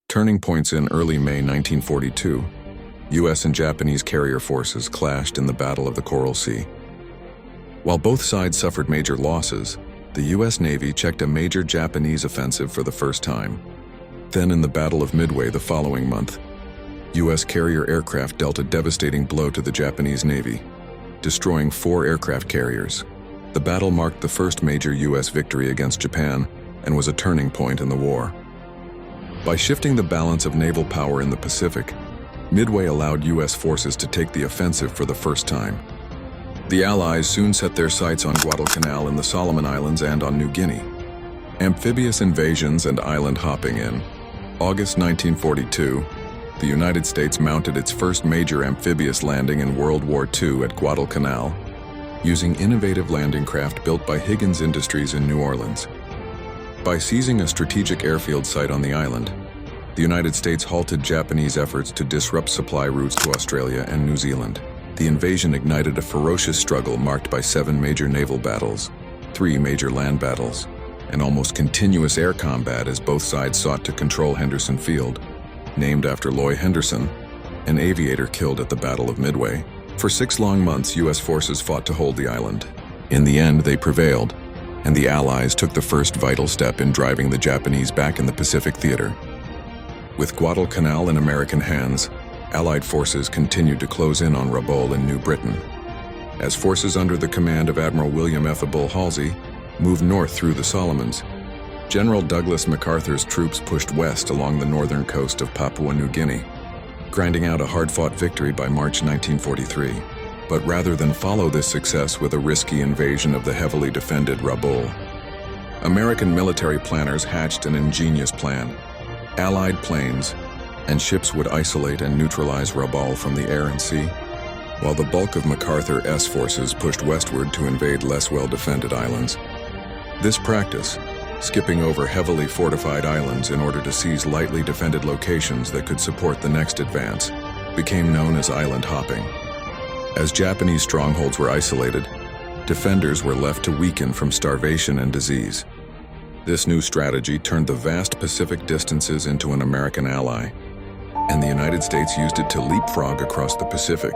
Turning points in early May 1942, U.S. and Japanese carrier forces clashed in the Battle of the Coral Sea. While both sides suffered major losses, the U.S. Navy checked a major Japanese offensive for the first time. Then in the Battle of Midway the following month, U.S. carrier aircraft dealt a devastating blow to the Japanese Navy, destroying 4 aircraft carriers. The battle marked the first major U.S. victory against Japan and was a turning point in the war. By shifting the balance of naval power in the Pacific, Midway allowed U.S. forces to take the offensive for the first time. The Allies soon set their sights on Guadalcanal in the Solomon Islands and on New Guinea. Amphibious invasions and island hopping in August 1942, the United States mounted its first major amphibious landing in World War II at Guadalcanal, using innovative landing craft built by Higgins Industries in New Orleans. By seizing a strategic airfield site on the island, the United States halted Japanese efforts to disrupt supply routes to Australia and New Zealand. The invasion ignited a ferocious struggle marked by 7 major naval battles, 3 major land battles, and almost continuous air combat as both sides sought to control Henderson Field, named after Loy Henderson, an aviator killed at the Battle of Midway. For 6 long months, U.S. forces fought to hold the island. In the end, they prevailed, and the Allies took the first vital step in driving the Japanese back in the Pacific theater. With Guadalcanal in American hands, Allied forces continued to close in on Rabaul in New Britain. As forces under the command of Admiral William F. Bull Halsey moved north through the Solomons, General Douglas MacArthur's troops pushed west along the northern coast of Papua New Guinea, grinding out a hard-fought victory by March 1943. But rather than follow this success with a risky invasion of the heavily defended Rabaul, American military planners hatched an ingenious plan. Allied planes and ships would isolate and neutralize Rabaul from the air and sea, while the bulk of MacArthur's forces pushed westward to invade less well-defended islands. This practice, skipping over heavily fortified islands in order to seize lightly defended locations that could support the next advance, became known as island hopping. As Japanese strongholds were isolated, defenders were left to weaken from starvation and disease. This new strategy turned the vast Pacific distances into an American ally, and the United States used it to leapfrog across the Pacific,